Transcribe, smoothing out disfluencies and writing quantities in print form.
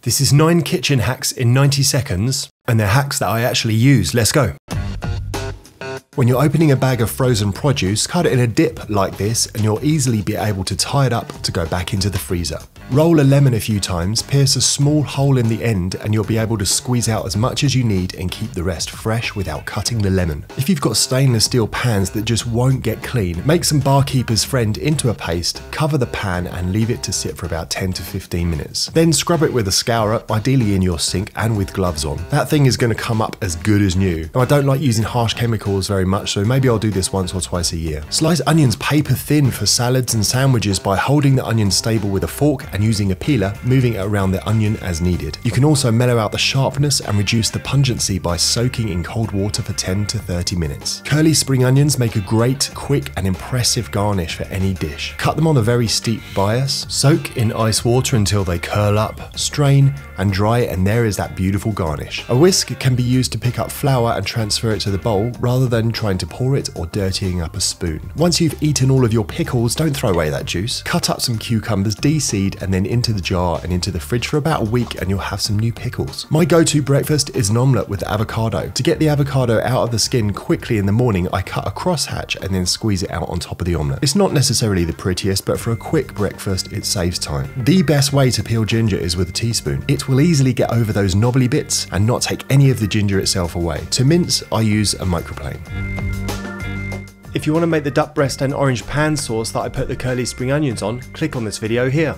This is 9 kitchen hacks in 90 seconds, and they're hacks that I actually use. Let's go. When you're opening a bag of frozen produce, cut it in a dip like this and you'll easily be able to tie it up to go back into the freezer. Roll a lemon a few times, pierce a small hole in the end and you'll be able to squeeze out as much as you need and keep the rest fresh without cutting the lemon. If you've got stainless steel pans that just won't get clean, make some barkeeper's friend into a paste, cover the pan and leave it to sit for about 10 to 15 minutes. Then scrub it with a scourer, ideally in your sink and with gloves on. That thing is going to come up as good as new. Now I don't like using harsh chemicals very much, so maybe I'll do this once or twice a year. Slice onions paper thin for salads and sandwiches by holding the onion stable with a fork and using a peeler, moving it around the onion as needed. You can also mellow out the sharpness and reduce the pungency by soaking in cold water for 10 to 30 minutes. Curly spring onions make a great, quick and impressive garnish for any dish. Cut them on a very steep bias, soak in ice water until they curl up, strain and dry, and there is that beautiful garnish. A whisk can be used to pick up flour and transfer it to the bowl rather than trying to pour it or dirtying up a spoon. Once you've eaten all of your pickles, don't throw away that juice. Cut up some cucumbers, de-seed and then into the jar and into the fridge for about a week and you'll have some new pickles. My go-to breakfast is an omelette with avocado. To get the avocado out of the skin quickly in the morning, I cut a crosshatch and then squeeze it out on top of the omelette. It's not necessarily the prettiest, but for a quick breakfast, it saves time. The best way to peel ginger is with a teaspoon. It will easily get over those knobbly bits and not take any of the ginger itself away. To mince, I use a microplane. If you want to make the duck breast and orange pan sauce that I put the curly spring onions on, click on this video here.